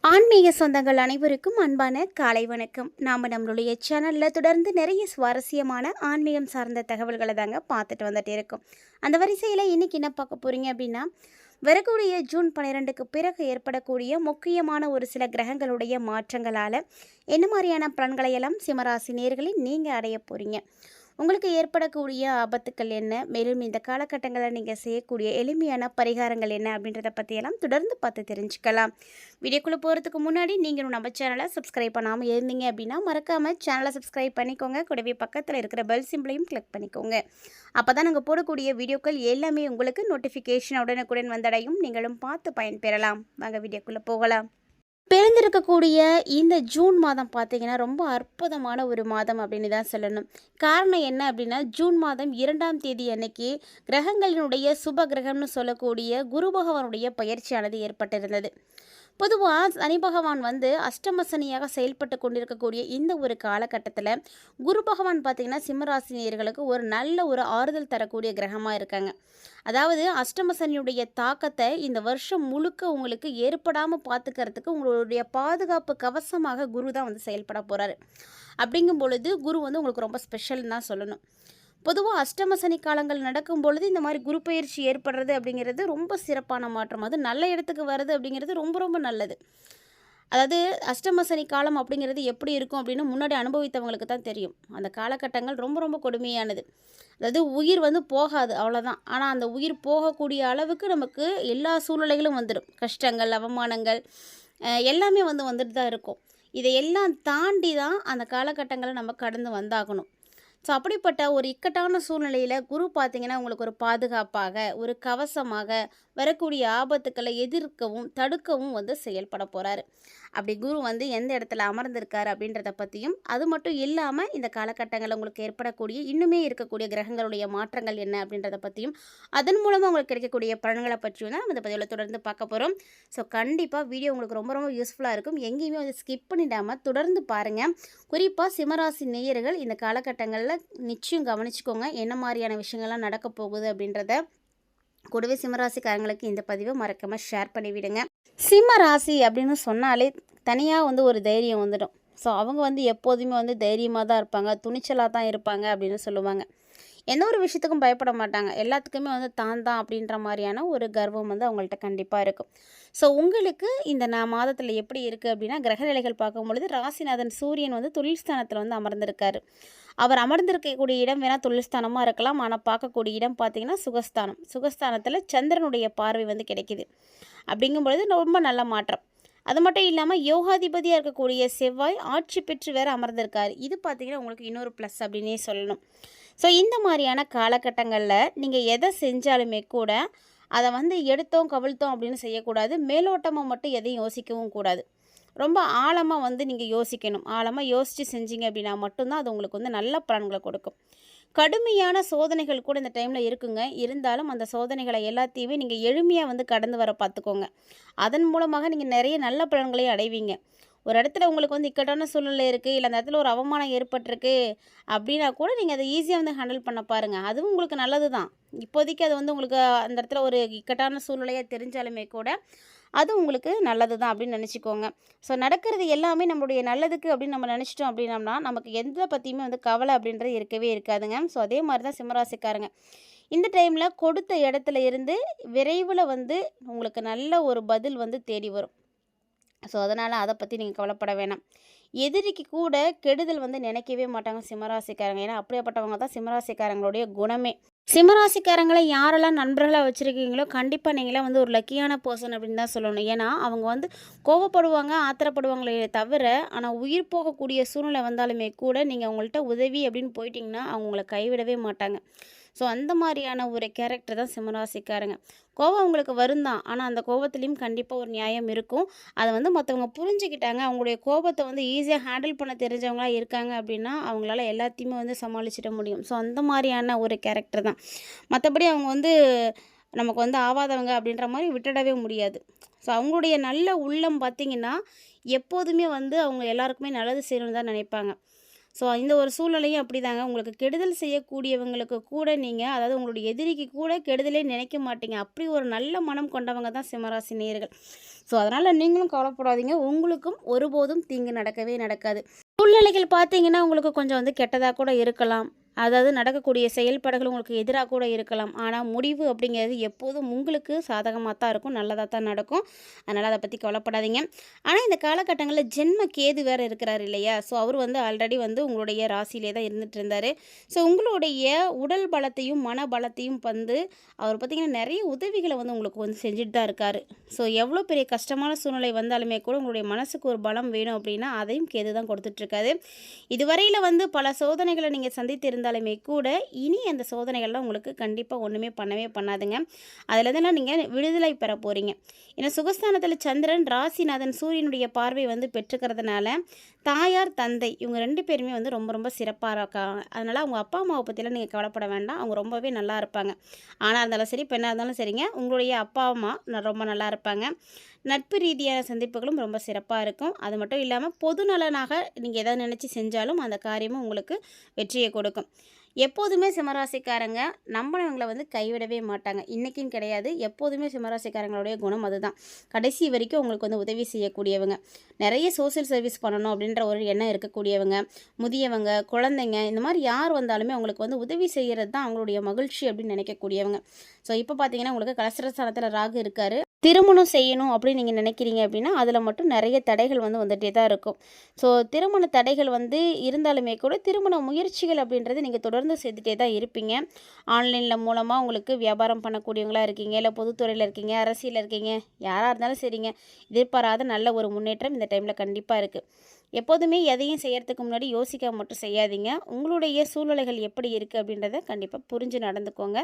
ஆன்மீக சொந்தங்கள் அனைவருக்கும் அன்பான காலை வணக்கம். நாம் நம்மளுடைய சேனலில் தொடர்ந்து நிறைய சுவாரஸ்யமான ஆன்மீகம் சார்ந்த தகவல்களை தாங்க பார்த்துட்டு வந்துட்டு இருக்கோம். அந்த வரிசையில் இன்றைக்கி என்ன பார்க்க போகிறீங்க அப்படின்னா, வரக்கூடிய ஜூன் 12க்கு பிறகு ஏற்படக்கூடிய முக்கியமான ஒரு சில கிரகங்களுடைய மாற்றங்களால் என்ன மாதிரியான பலன்களையெல்லாம் சிம்மராசி நேயர்களே நீங்கள் அடைய போகிறீங்க, உங்களுக்கு ஏற்படக்கூடிய ஆபத்துக்கள் என்ன, மேலும் இந்த காலகட்டங்களில் நீங்கள் செய்யக்கூடிய எளிமையான பரிகாரங்கள் என்ன அப்படின்றத பற்றியெல்லாம் தொடர்ந்து பார்த்து தெரிஞ்சுக்கலாம். வீடியோக்குள்ளே போகிறதுக்கு முன்னாடி நீங்கள் நம்ம சேனலை சப்ஸ்கிரைப் பண்ணாமல் இருந்தீங்க அப்படின்னா மறக்காமல் சேனலை சப்ஸ்கிரைப் பண்ணிக்கோங்க. கூடவே பக்கத்தில் இருக்கிற பெல் சிம்பிளையும் கிளிக் பண்ணிக்கோங்க. அப்போ தான் நாங்கள் போடக்கூடிய வீடியோக்கள் எல்லாமே உங்களுக்கு நோட்டிஃபிகேஷன் உடனுக்குடன் வந்தடையும், நீங்களும் பார்த்து பயன்பெறலாம். வாங்க வீடியோக்குள்ளே போகலாம். பிறந்திருக்கக்கூடிய இந்த ஜூன் மாதம் பார்த்திங்கன்னா ரொம்ப அற்புதமான ஒரு மாதம் அப்படின்னு தான் சொல்லணும். காரணம் என்ன அப்படின்னா, ஜூன் மாதம் 2ஆம் தேதி அன்னைக்கு கிரகங்களினுடைய சுப கிரகம்னு சொல்லக்கூடிய குரு பகவானுடைய பயிற்சியானது ஏற்பட்டிருந்தது. பொதுவாக சனி பகவான் அஷ்டம சனியாக செயல்பட்டு கொண்டிருக்கக்கூடிய இந்த ஒரு காலகட்டத்தில் குரு பகவான் பார்த்திங்கன்னா சிம்மராசினியர்களுக்கு ஒரு நல்ல ஒரு ஆறுதல் தரக்கூடிய கிரகமாக இருக்காங்க. அதாவது அஷ்டம சனியுடைய தாக்கத்தை இந்த வருஷம் முழுக்க உங்களுக்கு ஏற்படாமல் பார்த்துக்கிறதுக்கு உங்களுடைய பாதுகாப்பு கவசமாக குரு தான் செயல்பட போகிறாரு. அப்படிங்கும் பொழுது குரு உங்களுக்கு ரொம்ப ஸ்பெஷல்னு தான் சொல்லணும். பொதுவாக அஷ்டம சனி காலங்கள் நடக்கும் பொழுது இந்த மாதிரி குரு பயிற்சி ஏற்படுறது அப்படிங்கிறது ரொம்ப சிறப்பான மாற்றம். அது நல்ல இடத்துக்கு வருது அப்படிங்கிறது ரொம்ப ரொம்ப நல்லது. அதாவது அஷ்டம சனி காலம் அப்படிங்கிறது எப்படி இருக்கும் அப்படின்னு முன்னாடி அனுபவித்தவங்களுக்கு தான் தெரியும். அந்த காலகட்டங்கள் ரொம்ப ரொம்ப கொடுமையானது. அதாவது உயிர் போகாது அவ்வளோதான். ஆனால் அந்த உயிர் போகக்கூடிய அளவுக்கு நமக்கு எல்லா சூழ்நிலைகளும் வந்துடும். கஷ்டங்கள், அவமானங்கள் எல்லாமே வந்துட்டு தான் இருக்கும். இதையெல்லாம் தாண்டி தான் அந்த காலகட்டங்களை நம்ம கடந்து வந்தாகணும். ஸோ அப்படிப்பட்ட ஒரு இக்கட்டான சூழ்நிலையில் குரு பார்த்திங்கன்னா உங்களுக்கு ஒரு பாதுகாப்பாக, ஒரு கவசமாக வரக்கூடிய ஆபத்துக்களை எதிர்க்கவும் தடுக்கவும் செயல்பட போகிறாரு. அப்படி குரு எந்த இடத்துல அமர்ந்திருக்காரு அப்படின்றத பற்றியும், அது மட்டும் இல்லாமல் இந்த காலகட்டங்களில் உங்களுக்கு ஏற்படக்கூடிய இன்னுமே இருக்கக்கூடிய கிரகங்களுடைய மாற்றங்கள் என்ன அப்படின்றத பற்றியும், அதன் மூலமாக உங்களுக்கு கிடைக்கக்கூடிய பலன்களை பற்றியும் தான் நம்ம இந்த பதிவில் தொடர்ந்து பார்க்க போகிறோம். ஸோ கண்டிப்பாக வீடியோ உங்களுக்கு ரொம்ப ரொம்ப யூஸ்ஃபுல்லாக இருக்கும். எங்கேயுமே ஸ்கிப் பண்ணிடாமல் தொடர்ந்து பாருங்கள். குறிப்பாக சிம்மராசி நேயர்கள் இந்த காலகட்டங்களில் நிச்சயம் கவனிச்சுக்கோங்க, என்ன மாதிரியான விஷயங்கள்லாம் நடக்க போகுது அப்படின்றத. கூடவே சிம்மராசிக்காரங்களுக்கு இந்த பதிவை மறக்காமல் ஷேர் பண்ணிவிடுங்க. சிம்ம ராசி அப்படின்னு சொன்னாலே தனியாக ஒரு தைரியம் வந்துடும். ஸோ அவங்க எப்போதுமே தைரியமாக தான் இருப்பாங்க, துணிச்சலாக தான் இருப்பாங்க அப்படின்னு சொல்லுவாங்க. எந்த ஒரு விஷயத்துக்கும் பயப்பட மாட்டாங்க. எல்லாத்துக்குமே தான் தான் அப்படின்ற மாதிரியான ஒரு கர்வம் அவங்கள்ட்ட கண்டிப்பாக இருக்கும். ஸோ உங்களுக்கு இந்த மாதத்தில் எப்படி இருக்குது அப்படின்னா, கிரகநிலைகள் பார்க்கும்பொழுது ராசிநாதன் சூரியன் தொழில் ஸ்தானத்தில் அமர்ந்திருக்காரு. அவர் அமர்ந்திருக்கக்கூடிய இடம் வேணால் தொழில் ஸ்தானமாக இருக்கலாம். ஆனால் பார்க்கக்கூடிய இடம் பார்த்திங்கன்னா சுகஸ்தானம். சுகஸ்தானத்தில் சந்திரனுடைய பார்வை கிடைக்கிது. அப்படிங்கும்பொழுது ரொம்ப நல்ல மாற்றம். அது மட்டும் இல்லாமல் யோகாதிபதியாக இருக்கக்கூடிய செவ்வாய் ஆட்சி பெற்று வேறு அமர்ந்திருக்காரு. இது பார்த்திங்கன்னா உங்களுக்கு இன்னொரு ப்ளஸ் அப்படின்னே சொல்லணும். ஸோ இந்த மாதிரியான காலகட்டங்களில் நீங்கள் எதை செஞ்சாலுமே கூட அதை எடுத்தோம் கவிழ்த்தோம் அப்படின்னு செய்யக்கூடாது. மேலோட்டமாக மட்டும் எதையும் யோசிக்கவும் கூடாது. ரொம்ப ஆழமாக நீங்கள் யோசிக்கணும். ஆழமாக யோசித்து செஞ்சீங்க அப்படின்னா மட்டும்தான் அது உங்களுக்கு நல்ல பலன்களை கொடுக்கும். கடுமையான சோதனைகள் கூட இந்த டைமில் இருக்குங்க. இருந்தாலும் அந்த சோதனைகளை எல்லாத்தையுமே நீங்கள் எளிமையாக கடந்து வர பார்த்துக்கோங்க. அதன் மூலமாக நீங்கள் நிறைய நல்ல பலன்களையும் அடைவீங்க. ஒரு இடத்துல உங்களுக்கு இக்கட்டான சூழ்நிலை இருக்குது, இல்லை அந்த இடத்துல ஒரு அவமானம் ஏற்பட்டிருக்கு அப்படின்னா கூட நீங்கள் அதை ஈஸியாக ஹேண்டில் பண்ண பாருங்கள். அதுவும் உங்களுக்கு நல்லது தான். இப்போதைக்கு அது உங்களுக்கு அந்த இடத்துல ஒரு இக்கட்டான சூழ்நிலையாக தெரிஞ்சாலுமே கூட அது உங்களுக்கு நல்லது தான் அப்படின்னு நினச்சிக்கோங்க. ஸோ நடக்கிறது எல்லாமே நம்மளுடைய நல்லதுக்கு அப்படின்னு நம்ம நினச்சிட்டோம் அப்படின்னம்னா நமக்கு எந்த பற்றியுமே கவலை அப்படின்றது இருக்கவே இருக்காதுங்க. ஸோ அதே மாதிரி தான் சிம்மராசிக்காரங்க இந்த டைமில் கொடுத்த இடத்துல இருந்து விரைவில் உங்களுக்கு நல்ல ஒரு பதில் தேடி வரும். ஸோ அதனால் அதை பற்றி நீங்கள் கவலைப்பட வேணாம். எதிரிக்கு கூட கெடுதல் நினைக்கவே மாட்டாங்க சிம்மராசிக்காரங்க. ஏன்னா அப்படியேப்பட்டவங்க தான் சிம்மராசிக்காரங்களுடைய குணமே. சிம்மராசிக்காரங்களை யாரெல்லாம் நண்பர்களாக வச்சுருக்கீங்களோ கண்டிப்பாக நீங்களாம் ஒரு லக்கியான பர்சன் அப்படின்னு தான் சொல்லணும். ஏன்னா அவங்க கோவப்படுவாங்க, ஆத்திரப்படுவாங்களே தவிர, ஆனால் உயிர் போகக்கூடிய சூழ்நிலை வந்தாலுமே கூட நீங்கள் அவங்கள்ட்ட உதவி அப்படின்னு போயிட்டிங்கன்னா அவங்க உங்களை கைவிடவே மாட்டாங்க. ஸோ அந்த மாதிரியான ஒரு கேரக்டர் தான் சிம்மராசிக்காரங்க. கோவம் அவங்களுக்கு வரும் தான், ஆனால் அந்த கோபத்துலேயும் கண்டிப்பாக ஒரு நியாயம் இருக்கும். அதை மற்றவங்க புரிஞ்சுக்கிட்டாங்க, அவங்களுடைய கோபத்தை ஈஸியாக ஹேண்டில் பண்ண தெரிஞ்சவங்களாக இருக்காங்க அப்படின்னா அவங்களால எல்லாத்தையுமே சமாளிச்சிட முடியும். ஸோ அந்த மாதிரியான ஒரு கேரக்டர் தான். மற்றபடி அவங்க நமக்கு ஆவாதவங்க அப்படின்ற மாதிரி விட்டுடவே முடியாது. ஸோ அவங்களுடைய நல்ல உள்ளம் பார்த்திங்கன்னா எப்போதுமே அவங்க எல்லாருக்குமே நல்லது செய்யணும்னு தான் நினைப்பாங்க. ஸோ இந்த ஒரு சூழ்நிலையும் அப்படிதாங்க. உங்களுக்கு கெடுதல் செய்யக்கூடியவங்களுக்கு கூட நீங்கள், அதாவது உங்களுடைய எதிரிக்கு கூட கெடுதலே நினைக்க மாட்டீங்க. அப்படி ஒரு நல்ல மனம் கொண்டவங்க தான் சிம்மராசி நேயர்கள். ஸோ அதனால் நீங்களும் கவலைப்படாதீங்க. உங்களுக்கும் ஒருபோதும் தீங்கு நடக்கவே நடக்காது. சூழ்நிலைகள் பார்த்தீங்கன்னா உங்களுக்கு கொஞ்சம் வந்து கெட்டதாக கூட இருக்கலாம். அதாவது நடக்கக்கூடிய செயல்பாடுகள் உங்களுக்கு எதிராக கூட இருக்கலாம். ஆனால் முடிவு அப்படிங்கிறது எப்போதும் உங்களுக்கு சாதகமாக தான் இருக்கும், நல்லதாக தான் நடக்கும். அதனால் அதை பற்றி கவலைப்படாதீங்க. ஆனால் இந்த காலகட்டங்களில் ஜென்ம கேது வேறு இருக்கிறார் இல்லையா? ஸோ அவர் வந்து ஆல்ரெடி வந்து உங்களுடைய ராசியிலே தான் இருந்துட்டு இருந்தார். ஸோ உங்களுடைய உடல் பலத்தையும் மன பலத்தையும் வந்து அவர் பார்த்திங்கன்னா நிறைய உதவிகளை வந்து உங்களுக்கு வந்து செஞ்சுட்டு தான் இருக்கார். ஸோ எவ்வளோ பெரிய கஷ்டமான சூழ்நிலை வந்தாலுமே கூட உங்களுடைய மனசுக்கு ஒரு பலம் வேணும் அப்படின்னா அதையும் கேது தான் கொடுத்துட்ருக்காரு. இதுவரையில் வந்து பல சோதனைகளை நீங்கள் சந்தித்து இருந்தாலுமே கூட இனி அந்த சோதனைகள்லாம் உங்களுக்கு கண்டிப்பாக ஒன்றுமே பண்ணவே பண்ணாதுங்க. அதுலேருந்துலாம் நீங்கள் விடுதலை பெற போகிறீங்க. ஏன்னா சுகஸ்தானத்தில் சந்திரன் ராசிநாதன் சூரியனுடைய பார்வை வந்து பெற்றுக்கிறதுனால தாயார் தந்தை இவங்க 2 பேருமே வந்து ரொம்ப ரொம்ப சிறப்பாக இருக்காங்க. அதனால் அவங்க அப்பா அம்மாவை பற்றிலாம் நீங்கள் கவலைப்பட வேண்டாம். அவங்க ரொம்பவே நல்லா இருப்பாங்க. ஆணாக இருந்தாலும் சரி பெண்ணாக இருந்தாலும் சரிங்க, உங்களுடைய அப்பா அம்மா ரொம்ப நல்லா இருப்பாங்க. நட்பு ரீதியான சந்திப்புகளும் ரொம்ப சிறப்பாக இருக்கும். அது மட்டும் இல்லாமல் பொது நலனாக நீங்கள் எதை நினச்சி செஞ்சாலும் அந்த காரியமும் உங்களுக்கு வெற்றியை கொடுக்கும். எப்போதுமே சிம்மராசிக்காரங்க நம்பினவங்களை வந்து கைவிடவே மாட்டாங்க. இன்றைக்கும் கிடையாது, எப்போதுமே சிம்மராசிக்காரங்களுடைய குணம் அதுதான். கடைசி வரைக்கும் உங்களுக்கு வந்து உதவி செய்யக்கூடியவங்க, நிறைய சோசியல் சர்வீஸ் பண்ணணும் அப்படின்ற ஒரு எண்ணம் இருக்கக்கூடியவங்க, முதியவங்க, குழந்தைங்க, இந்த மாதிரி யார் வந்தாலுமே அவங்களுக்கு வந்து உதவி செய்கிறது தான் அவங்களுடைய மகிழ்ச்சி அப்படின்னு நினைக்கக்கூடியவங்க. ஸோ இப்போ பார்த்தீங்கன்னா உங்களுக்கு கலசரஸ்தானத்தில் ராகு இருக்கார். திருமணம் செய்யணும் அப்படின்னு நீங்கள் நினைக்கிறீங்க அப்படின்னா அதில் மட்டும் நிறைய தடைகள் வந்து வந்துகிட்டே தான் இருக்கும். ஸோ திருமண தடைகள் வந்து இருந்தாலுமே கூட திருமண முயற்சிகள் அப்படின்றது நீங்கள் தொடர்ந்து செய்துகிட்டே தான் இருப்பீங்க. ஆன்லைனில் மூலமாக உங்களுக்கு வியாபாரம் பண்ணக்கூடியவங்களாக இருக்கீங்க, இல்லை பொதுத்துறையில் இருக்கீங்க, அரசியலில் இருக்கீங்க, யாராக இருந்தாலும் சரிங்க, எதிர்பாராத நல்ல ஒரு முன்னேற்றம் இந்த டைமில் கண்டிப்பாக இருக்குது. எப்போதுமே எதையும் செய்கிறதுக்கு முன்னாடி யோசிக்க மட்டும் செய்யாதீங்க. உங்களுடைய சூழ்நிலைகள் எப்படி இருக்குது அப்படின்றத கண்டிப்பாக புரிஞ்சு நடந்துக்கோங்க.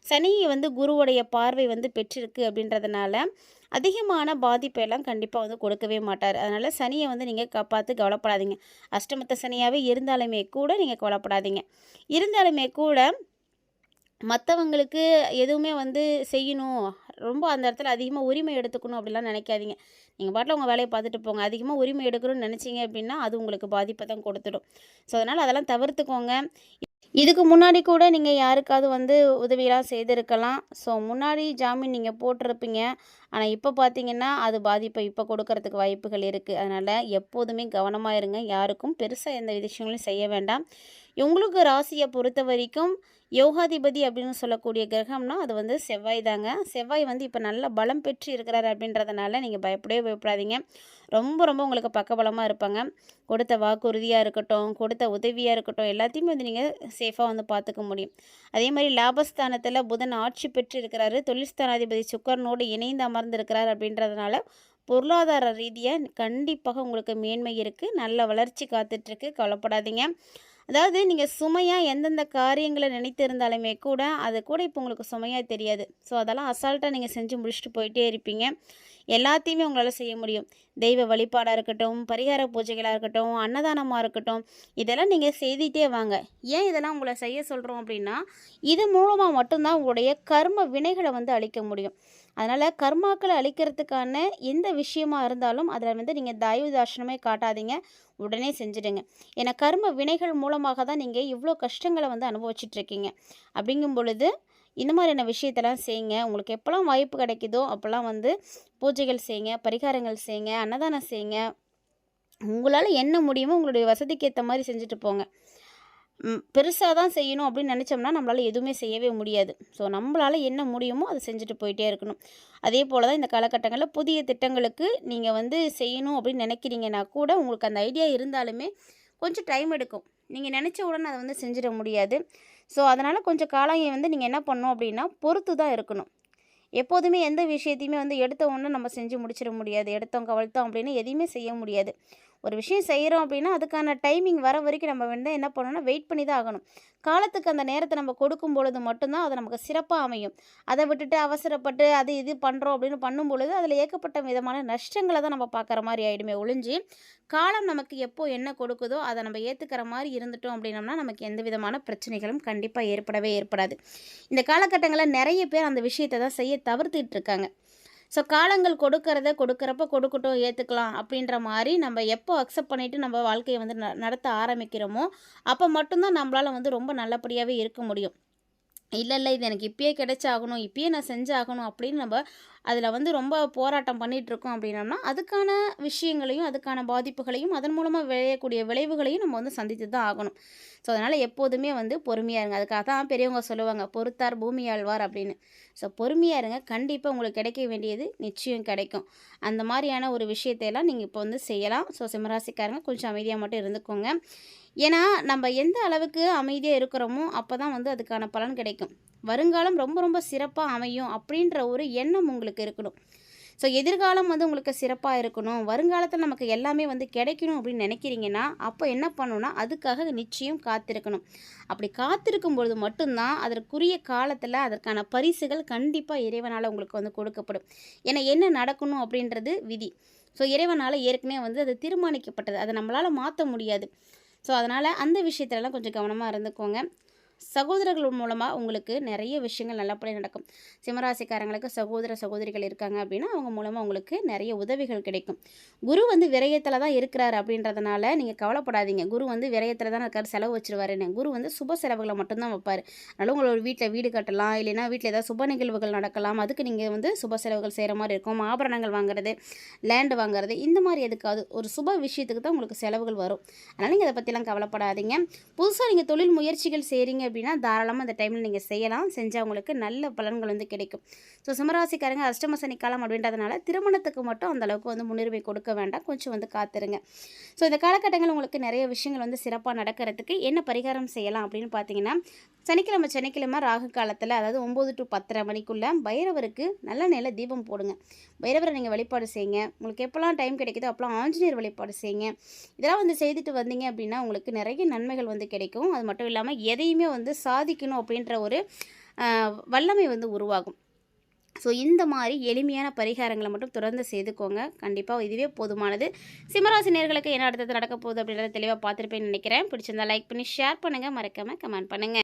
சனி வந்து குருவுடைய பார்வை வந்து பெற்றிருக்கு அப்படின்றதுனால அதிகமான பாதிப்பெல்லாம் கண்டிப்பாக வந்து கொடுக்கவே மாட்டார். அதனால் சனியை வந்து நீங்கள் பார்த்து கவலைப்படாதீங்க. அஷ்டமத்த சனியாகவே இருந்தாலுமே கூட நீங்கள் கவலைப்படாதீங்க. இருந்தாலுமே கூட மற்றவங்களுக்கு எதுவுமே வந்து செய்யணும், ரொம்ப அந்த இடத்துல அதிகமாக உரிமை எடுத்துக்கணும் அப்படிலாம் நினைக்காதீங்க. நீங்கள் பாட்டில் உங்கள் வேலையை பார்த்துட்டு போங்க. அதிகமாக உரிமை எடுக்கணும்னு நினச்சிங்க அப்படின்னா அது உங்களுக்கு பாதிப்பை தான் கொடுத்துடும். ஸோ அதனால் அதெல்லாம் தவிர்த்துக்கோங்க. இதுக்கு முன்னாடி கூட நீங்கள் யாருக்காவது வந்து உதவியெல்லாம் செய்திருக்கலாம். ஸோ முன்னாடி ஜாமீன் நீங்கள் போட்டிருப்பீங்க. ஆனால் இப்போ பார்த்தீங்கன்னா அது பாதிப்பை இப்போ கொடுக்கறதுக்கு வாய்ப்புகள் இருக்குது. அதனால் எப்போதுமே கவனமாக இருங்க. யாருக்கும் பெருசாக எந்த விஷயங்களையும் செய்ய வேண்டாம். உங்களுக்கு ராசியை பொறுத்த வரைக்கும் யோகாதிபதி அப்படின்னு சொல்லக்கூடிய கிரகம்னா அது வந்து செவ்வாய் தாங்க. செவ்வாய் வந்து இப்போ நல்ல பலம் பெற்று இருக்கிறார் அப்படின்றதுனால நீங்கள் பயப்படாதீங்க. ரொம்ப ரொம்ப உங்களுக்கு பக்கபலமாக இருப்பாங்க. கொடுத்த வாக்குறுதியாக இருக்கட்டும், கொடுத்த உதவியாக இருக்கட்டும், எல்லாத்தையுமே வந்து நீங்கள் சேஃபாக வந்து பார்த்துக்க முடியும். அதே மாதிரி லாபஸ்தானத்தில் புதன் ஆட்சி பெற்று இருக்கிறாரு. தொழில்ஸ்தானாதிபதி சுக்கரனோடு இணைந்து அமர்ந்திருக்கிறார் அப்படின்றதுனால பொருளாதார ரீதியாக கண்டிப்பாக உங்களுக்கு மேன்மை இருக்குது. நல்ல வளர்ச்சி காத்துட்ருக்கு. கவலைப்படாதீங்க. அதாவது நீங்கள் சுமையாக எந்தெந்த காரியங்களை நினைத்து இருந்தாலுமே கூட அது கூட இப்போ உங்களுக்கு சுமையாக தெரியாது. ஸோ அதெல்லாம் அசால்ட்டாக நீங்கள் செஞ்சு முடிச்சுட்டு போயிட்டே இருப்பீங்க. எல்லாத்தையுமே உங்களால் செய்ய முடியும். தெய்வ வழிபாடாக இருக்கட்டும், பரிகார பூஜைகளாக இருக்கட்டும், அன்னதானமாக இருக்கட்டும், இதெல்லாம் நீங்கள் செய்துகிட்டே வாங்க. ஏன் இதெல்லாம் உங்களை செய்ய சொல்கிறோம் அப்படின்னா இது மூலமாக மட்டும்தான் உங்களுடைய கர்ம வினைகளை வந்து அழிக்க முடியும். அதனால் கர்மாக்களை அழிக்கிறதுக்கான எந்த விஷயமா இருந்தாலும் அதில் வந்து நீங்கள் தயவு தாட்சணமே காட்டாதீங்க, உடனே செஞ்சுடுங்க. ஏன்னா கர்ம வினைகள் மூலமாக தான் நீங்கள் இவ்வளோ கஷ்டங்களை வந்து அனுபவிச்சிட்ருக்கீங்க. அப்படிங்கும் பொழுது இந்த மாதிரியான விஷயத்தெல்லாம் செய்யுங்க. உங்களுக்கு எப்போல்லாம் வாய்ப்பு கிடைக்குதோ அப்போல்லாம் வந்து பூஜைகள் செய்யுங்க, பரிகாரங்கள் செய்யுங்க, அன்னதானம் செய்யுங்க. உங்களால் என்ன முடியுமோ உங்களுடைய வசதிக்கு ஏற்ற மாதிரி செஞ்சுட்டு போங்க. பெருசாக தான் செய்யணும் அப்படின்னு நினச்சோம்னா நம்மளால் எதுவுமே செய்யவே முடியாது. ஸோ நம்மளால் என்ன முடியுமோ அதை செஞ்சுட்டு போயிட்டே இருக்கணும். அதே போல் தான் இந்த காலகட்டங்களில் புதிய திட்டங்களுக்கு நீங்கள் வந்து செய்யணும் அப்படின்னு நினைக்கிறீங்கன்னா கூட உங்களுக்கு அந்த ஐடியா இருந்தாலுமே கொஞ்சம் டைம் எடுக்கும். நீங்கள் நினச்ச உடனே அதை வந்து செஞ்சிட முடியாது. ஸோ அதனால் கொஞ்சம் காலம் வந்து நீங்கள் என்ன பண்ணணும் அப்படின்னா பொறுத்து தான் இருக்கணும். எப்போதுமே எந்த விஷயத்தையுமே வந்து எடுத்த உடனே நம்ம செஞ்சு முடிச்சிட முடியாது. எடுத்தோம் கவழ்த்தோம் அப்படின்னு எதையுமே செய்ய முடியாது. ஒரு விஷயம் செய்கிறோம் அப்படின்னா அதுக்கான டைமிங் வர வரைக்கும் நம்ம வந்து என்ன பண்ணணும்னா வெயிட் பண்ணி தான் ஆகணும். காலத்துக்கு அந்த நேரத்தை நம்ம கொடுக்கும் பொழுது மட்டும்தான் அது நமக்கு சிறப்பாக அமையும். அதை விட்டுட்டு அவசரப்பட்டு அது இது பண்ணுறோம் அப்படின்னு பண்ணும் பொழுது அதில் ஏகப்பட்ட விதமான நஷ்டங்களை தான் நம்ம பார்க்குற மாதிரி ஆகிடுமே ஒழிஞ்சு, காலம் நமக்கு எப்போ என்ன கொடுக்குதோ அதை நம்ம ஏற்றுக்கிற மாதிரி இருந்துட்டோம் அப்படின்னம்னா நமக்கு எந்த விதமான பிரச்சனைகளும் கண்டிப்பாக ஏற்படாது. இந்த காலகட்டங்களில் நிறைய பேர் அந்த விஷயத்தை தான் செய்ய தவிர்த்துட்டு இருக்காங்க. ஸோ காலங்கள் கொடுக்குறப்ப கொடுக்கட்டும், ஏற்றுக்கலாம் அப்படின்ற மாதிரி நம்ம எப்போ அக்செப்ட் பண்ணிவிட்டு நம்ம வாழ்க்கையை வந்து நடத்த ஆரம்பிக்கிறோமோ, அப்போ மட்டும்தான் நம்மளால் வந்து ரொம்ப நல்லபடியாகவே இருக்க முடியும். இல்லை இது எனக்கு இப்பயே கிடைச்சாகணும், இப்பயே நான் செஞ்சாகணும் அப்படின்னு நம்ம அதில் வந்து ரொம்ப போராட்டம் பண்ணிகிட்ருக்கோம் அப்படின்னோம்னா, அதுக்கான விஷயங்களையும், அதுக்கான பாதிப்புகளையும், அதன் மூலமாக விளையக்கூடிய விளைவுகளையும் நம்ம வந்து சந்தித்து தான் ஆகணும். ஸோ அதனால் எப்போதுமே வந்து பொறுமையாக இருங்க. அதுக்காக தான் பெரியவங்க சொல்லுவாங்க, பொறுத்தார் பூமி ஆழ்வார் அப்படின்னு. ஸோ பொறுமையாக இருங்க. கண்டிப்பாக உங்களுக்கு கிடைக்க வேண்டியது நிச்சயம் கிடைக்கும். அந்த மாதிரியான ஒரு விஷயத்தையெல்லாம் நீங்கள் இப்போ வந்து செய்யலாம். ஸோ சிம்மராசிக்காரங்க கொஞ்சம் அமைதியாக மட்டும் இருந்துக்கோங்க. ஏன்னா நம்ம எந்த அளவுக்கு அமைதியாக இருக்கிறோமோ அப்போ தான் வந்து அதுக்கான பலன் கிடைக்கும். வருங்காலம் ரொம்ப ரொம்ப சிறப்பாக அமையும் அப்படின்ற ஒரு எண்ணம் உங்களுக்கு இருக்கணும். ஸோ எதிர்காலம் வந்து உங்களுக்கு சிறப்பாக இருக்கணும், வருங்காலத்தில் நமக்கு எல்லாமே வந்து கிடைக்கணும் அப்படின்னு நினைக்கிறீங்கன்னா, அப்போ என்ன பண்ணணும்னா அதுக்காக நிச்சயம் காத்திருக்கணும். அப்படி காத்திருக்கும் பொழுது மட்டும்தான் அதற்குரிய காலத்தில் அதற்கான பரிசுகள் கண்டிப்பாக இறைவனால் உங்களுக்கு வந்து கொடுக்கப்படும். ஏன்னா என்ன நடக்கணும் அப்படின்றது விதி. ஸோ இறைவனால் ஏற்கனவே வந்து அது தீர்மானிக்கப்பட்டது, அதை நம்மளால் மாற்ற முடியாது. ஸோ அதனால் அந்த விஷயத்துலலாம் கொஞ்சம் கவனமாக இருந்துக்கோங்க. சகோதரர்கள் மூலமாக உங்களுக்கு நிறைய விஷயங்கள் நல்லபடியாக நடக்கும். சிம்மராசிக்காரங்களுக்கு சகோதர சகோதரிகள் இருக்காங்க அப்படின்னா அவங்க மூலமாக உங்களுக்கு நிறைய உதவிகள் கிடைக்கும். குரு வந்து விரயத்தில் தான் இருக்கிறார் அப்படின்றதுனால நீங்கள் கவலைப்படாதீங்க. குரு வந்து விரயத்தில் தான் இருக்கார், செலவு வச்சுருவாருன்னு. குரு வந்து சுப செலவுகளை மட்டும்தான் வைப்பார். அதனால் உங்களோட வீட்டில் வீடு கட்டலாம், இல்லைன்னா வீட்டில் ஏதாவது சுப நிகழ்வுகள் நடக்கலாம், அதுக்கு நீங்கள் வந்து சுப செலவுகள் செய்கிற மாதிரி இருக்கும். ஆபரணங்கள் வாங்குறது, லேண்டு வாங்குறது, இந்த மாதிரி எதுக்காவது ஒரு சுப விஷயத்துக்கு தான் உங்களுக்கு செலவுகள் வரும். அதனால் நீங்கள் அதை பற்றிலாம் கவலைப்படாதீங்க. புதுசாக நீங்கள் தொழில் முயற்சிகள் செய்கிறீங்க அப்படின்னா தாராளமாக அந்த டைமில் நீங்கள் செய்யலாம். செஞ்சால் உங்களுக்கு நல்ல பலன்கள் வந்து கிடைக்கும். ஸோ சிம்மராசிக்காரங்க அஷ்டம சனி காலம் அப்படின்றதுனால திருமணத்துக்கு மட்டும் அந்தளவுக்கு வந்து முன்னுரிமை கொடுக்க வேண்டாம், கொஞ்சம் வந்து காத்துருங்க. ஸோ இந்த காலகட்டங்கள் உங்களுக்கு நிறைய விஷயங்கள் வந்து சிறப்பாக நடக்கிறதுக்கு என்ன பரிகாரம் செய்யலாம் அப்படின்னு பார்த்தீங்கன்னா, சனிக்கிழமை ராகு காலத்தில், அதாவது 9 to 10:30 மணிக்குள்ளே பைரவருக்கு நல்ல நில தீபம் போடுங்க. பைரவரை நீங்கள் வழிபாடு செய்யுங்க. உங்களுக்கு எப்போல்லாம் டைம் கிடைக்குதோ அப்போலாம் ஆஞ்சநேயர் வழிபாடு செய்யுங்க. இதெல்லாம் வந்து செய்துட்டு வந்தீங்க அப்படின்னா உங்களுக்கு நிறைய நன்மைகள் வந்து கிடைக்கும். அது மட்டும் இல்லாமல் எதையுமே வந்து சாதிக்கணும் அப்படின்ற ஒரு வல்லமை வந்து உருவாகும். ஸோ இந்த மாதிரி எளிமையான பரிகாரங்களை மட்டும் தொடர்ந்து செய்துக்கோங்க. கண்டிப்பாக இதுவே போதுமானது. சிம்மராசி நேயர்களுக்கு என்ன அடுத்தது நடக்க போகுது அப்படின்றத தெளிவாக பார்த்துருப்பேன்னு நினைக்கிறேன். பிடிச்சிருந்தா லைக் பண்ணி ஷேர் பண்ணுங்கள், மறக்காமல் கமெண்ட் பண்ணுங்கள்.